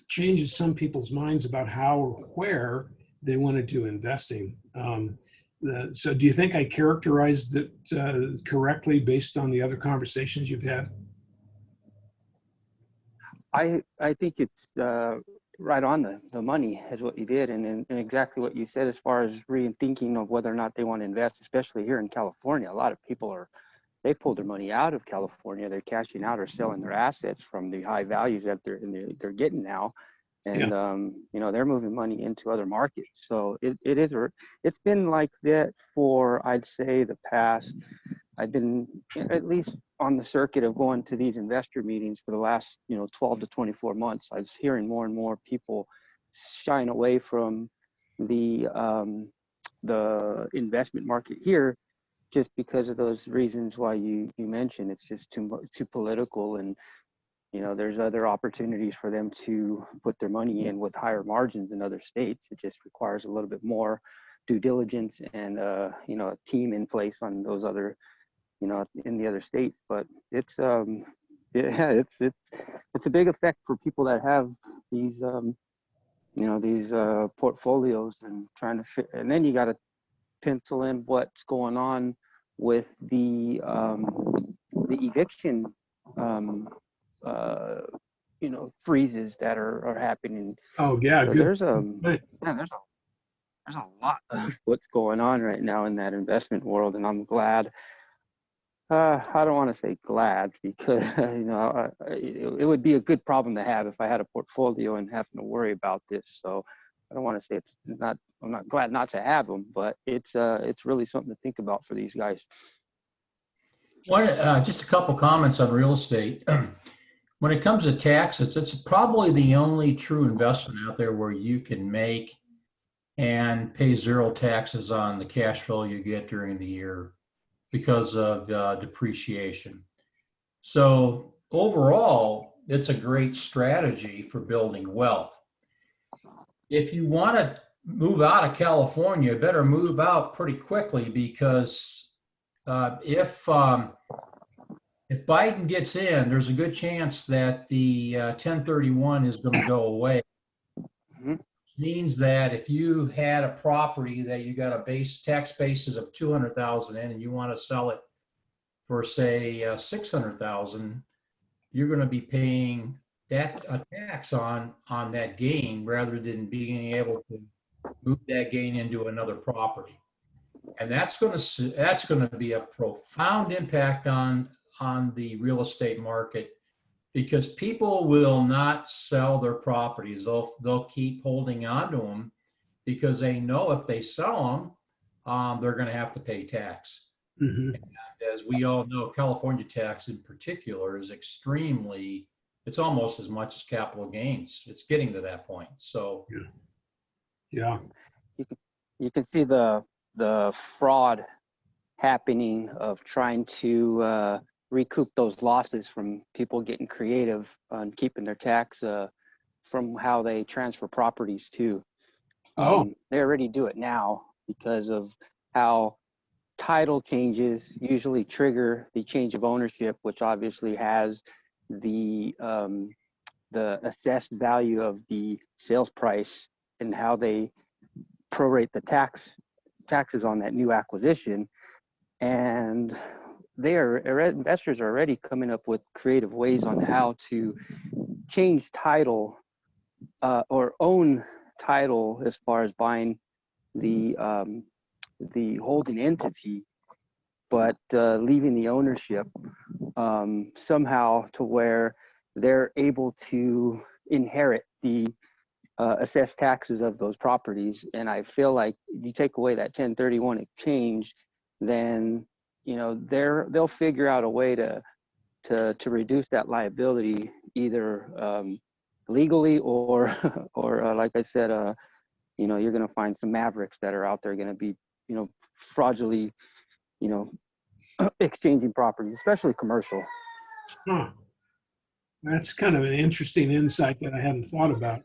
changes some people's minds about how or where they want to do investing. So do you think I characterized it correctly based on the other conversations you've had? I think it's right on the money is what you did, and exactly what you said as far as rethinking of whether or not they want to invest, especially here in California. A lot of people they pulled their money out of California. They're cashing out or selling their assets from the high values that they're getting now, and they're moving money into other markets. So it's been like that for, I'd say, the past. I've been at least on the circuit of going to these investor meetings for the last 12 to 24 months. I was hearing more and more people shying away from the investment market here, just because of those reasons why you mentioned. It's just too political, and there's other opportunities for them to put their money in with higher margins in other states. It just requires a little bit more due diligence and a team in place on those other in the other states. But it's it's a big effect for people that have these these portfolios, and trying to fit. And then you got to pencil in what's going on with the eviction freezes that are happening. Oh yeah, so good. There's a lot of what's going on right now in that investment world, and I'm glad. I don't want to say glad, because it would be a good problem to have if I had a portfolio and having to worry about this. So I don't want to say it's not. I'm not glad not to have them, but it's really something to think about for these guys. Just a couple comments on real estate. When it comes to taxes, it's probably the only true investment out there where you can make and pay zero taxes on the cash flow you get during the year because of depreciation. So overall, it's a great strategy for building wealth. If you want to move out of California, you better move out pretty quickly, because if Biden gets in, there's a good chance that the 1031 is going to go away. Mhm. Means that if you had a property that you got a tax basis of 200,000 in, and you want to sell it for, say, 600,000, you're going to be paying a tax on that gain, rather than being able to move that gain into another property. And that's going to be a profound impact on the real estate market, because people will not sell their properties. They'll keep holding on to them, because they know if they sell them, they're going to have to pay tax. Mm-hmm. And as we all know, California tax in particular is it's almost as much as capital gains. It's getting to that point. So yeah. You can see the the fraud happening of trying to recoup those losses from people getting creative on keeping their tax from how they transfer properties too. They already do it now because of how title changes usually trigger the change of ownership, which obviously has the assessed value of the sales price and how they prorate the taxes on that new acquisition. And investors are already coming up with creative ways on how to change title or own title as far as buying the holding entity, but leaving the ownership somehow to where they're able to inherit the assessed taxes of those properties. And I feel like if you take away that 1031 exchange, then they'll figure out a way to reduce that liability either legally or like I said, you're going to find some mavericks that are out there going to be fraudulently exchanging properties, especially commercial. Huh. That's kind of an interesting insight that I hadn't thought about.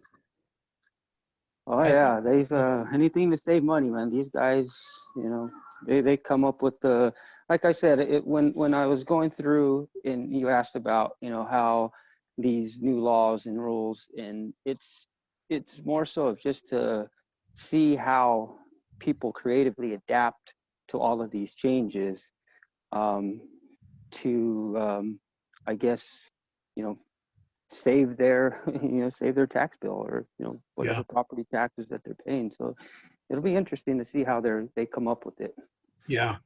Oh yeah, there's anything to save money, man. These guys, they come up with like I said, when I was going through and you asked about, how these new laws and rules, and it's more so of just to see how people creatively adapt to all of these changes to I guess save their save their tax bill or whatever property taxes that they're paying. So it'll be interesting to see how they come up with it. Yeah.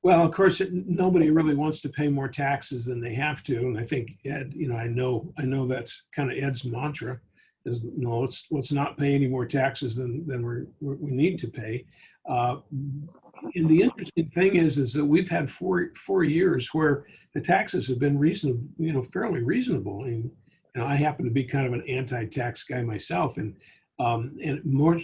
Well, of course, nobody really wants to pay more taxes than they have to, and I think Ed, I know that's kind of Ed's mantra is let's not pay any more taxes than we need to pay. And the interesting thing is that we've had four years where the taxes have been reasonable, fairly reasonable. And I happen to be kind of an anti-tax guy myself, and more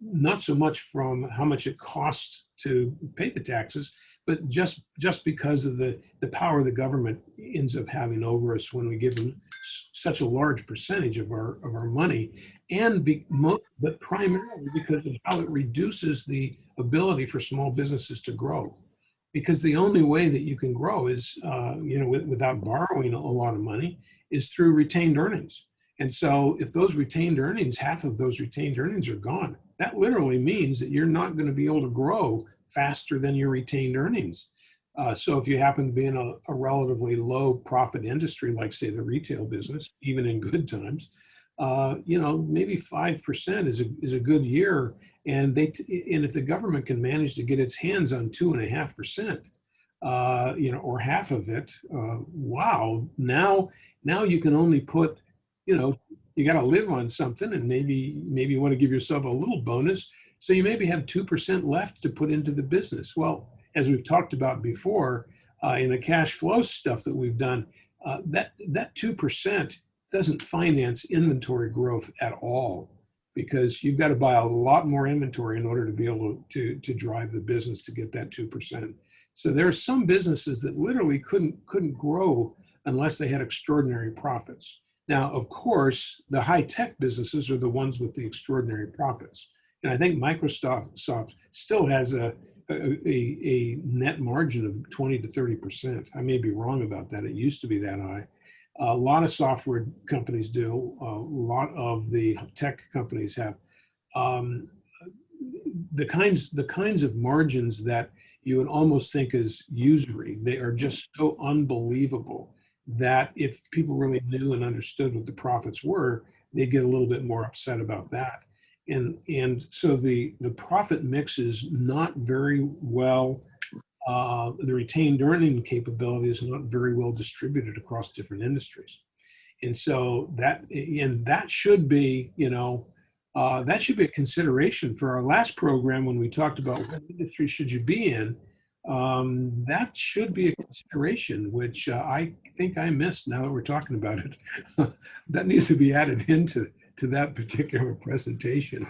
not so much from how much it costs to pay the taxes, but just because of the power the government ends up having over us when we give them such a large percentage of our money, but primarily because of how it reduces the ability for small businesses to grow. Because the only way that you can grow is, without borrowing a lot of money, is through retained earnings. And so if those retained earnings, half of those retained earnings are gone, that literally means that you're not going to be able to grow faster than your retained earnings. So if you happen to be in a relatively low profit industry, like say the retail business, even in good times, maybe 5% is a good year. And if the government can manage to get its hands on 2.5%, or half of it, wow, now you can only put, you got to live on something, and maybe you want to give yourself a little bonus. So you maybe have 2% left to put into the business. Well, as we've talked about before, in the cash flow stuff that we've done, that 2% doesn't finance inventory growth at all, because you've got to buy a lot more inventory in order to be able to drive the business to get that 2%. So there are some businesses that literally couldn't grow unless they had extraordinary profits. Now, of course, the high-tech businesses are the ones with the extraordinary profits. And I think Microsoft still has a net margin of 20 to 30%. I may be wrong about that. It used to be that high. A lot of software companies do. A lot of the tech companies have the kinds of margins that you would almost think is usury. They are just so unbelievable that if people really knew and understood what the profits were, they'd get a little bit more upset about that. And so the profit mix is not very well, the retained earning capability is not very well distributed across different industries. And so that should be, that should be a consideration for our last program when we talked about what industry should you be in. That should be a consideration, which I think I missed now that we're talking about it. That needs to be added into that particular presentation.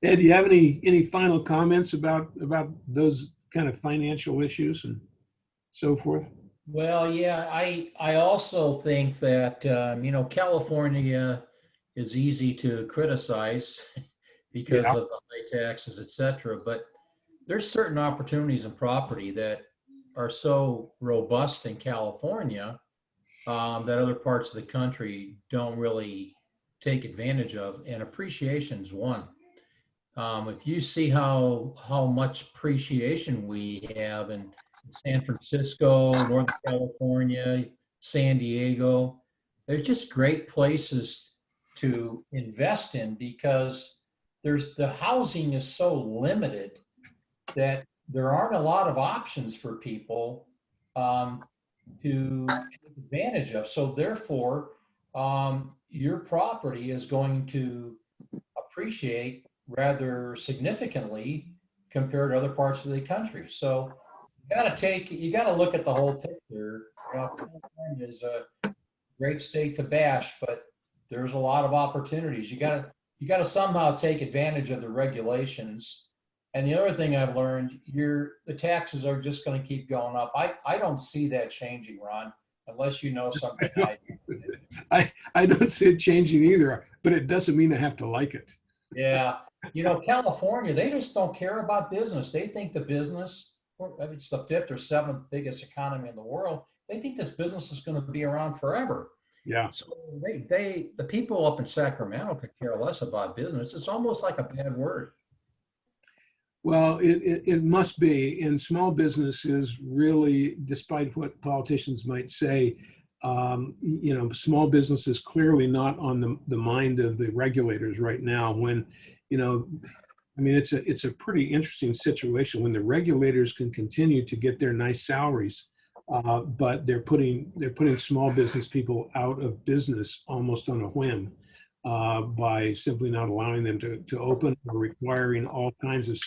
Ed, do you have any final comments about those kind of financial issues and so forth? Well, yeah, I also think that California is easy to criticize because Yeah. of the high taxes, et cetera. But there's certain opportunities in property that are so robust in California that other parts of the country don't really take advantage of, and appreciation's one. If you see how much appreciation we have in San Francisco, Northern California, San Diego, they're just great places to invest in because the housing is so limited that there aren't a lot of options for people to take advantage of. So therefore, your property is going to appreciate rather significantly compared to other parts of the country. So you got to look at the whole picture. California is a great state to bash, but there's a lot of opportunities. You got to somehow take advantage of the regulations. And the other thing I've learned, the taxes are just going to keep going up. I don't see that changing, Ron, unless you know something I do. I don't see it changing either, but it doesn't mean I have to like it. Yeah. California, they just don't care about business. They think the business, it's the 5th or 7th biggest economy in the world. They think this business is going to be around forever. Yeah. So the people up in Sacramento could care less about business. It's almost like a bad word. Well, it must be. And small businesses really, despite what politicians might say, small business is clearly not on the mind of the regulators right now. When, it's a pretty interesting situation when the regulators can continue to get their nice salaries, but they're putting small business people out of business almost on a whim by simply not allowing them to open or requiring all kinds of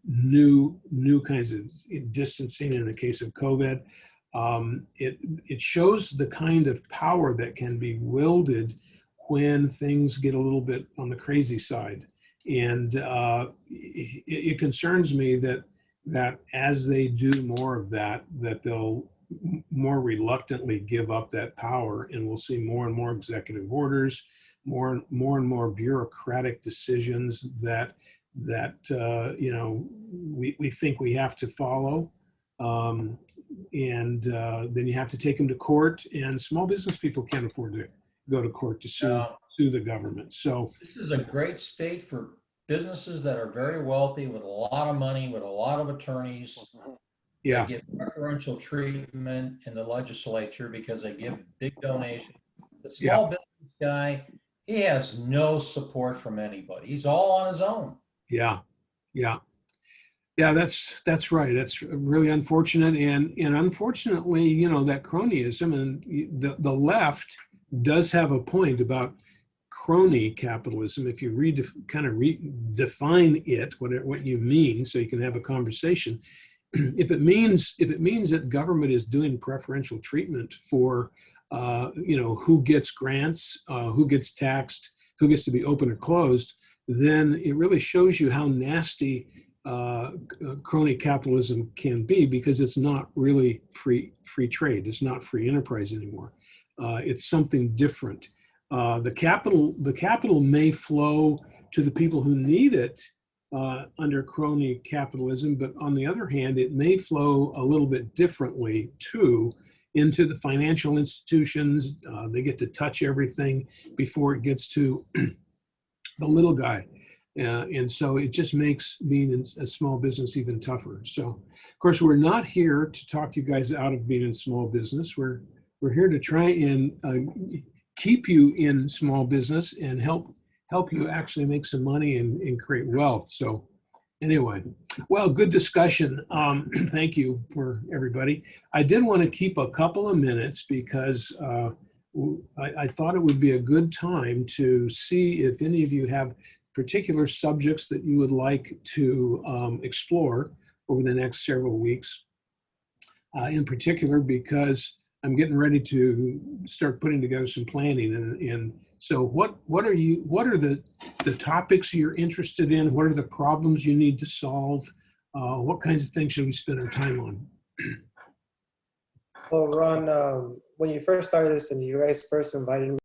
new kinds of distancing in the case of COVID. It shows the kind of power that can be wielded when things get a little bit on the crazy side. And it concerns me that as they do more of that they'll more reluctantly give up that power, and we'll see more and more executive orders, more and more bureaucratic decisions that we think we have to follow. And then you have to take them to court, and small business people can't afford to go to court to sue the government. So this is a great state for businesses that are very wealthy with a lot of money, with a lot of attorneys. yeah, They get preferential treatment in the legislature because they give big donations. The small business guy, he has no support from anybody. He's all on his own. Yeah. That's right. That's really unfortunate, and unfortunately, that cronyism, and the left does have a point about crony capitalism. If you redefine it, what you mean, so you can have a conversation. If it means that government is doing preferential treatment for who gets grants, who gets taxed, who gets to be open or closed, then it really shows you how nasty crony capitalism can be, because it's not really free trade. It's not free enterprise anymore. It's something different. The capital may flow to the people who need it under crony capitalism, but on the other hand, it may flow a little bit differently too into the financial institutions. They get to touch everything before it gets to the little guy. And so it just makes being a small business even tougher. So, of course, we're not here to talk you guys out of being in small business. We're here to try and keep you in small business and help you actually make some money and create wealth. So anyway, well, good discussion. Thank you for everybody. I did want to keep a couple of minutes because I thought it would be a good time to see if any of you have particular subjects that you would like to explore over the next several weeks. In particular, because I'm getting ready to start putting together some planning, and So what are the topics you're interested in? What are the problems you need to solve? What kinds of things should we spend our time on? Well, Ron, when you first started this and you guys first invited me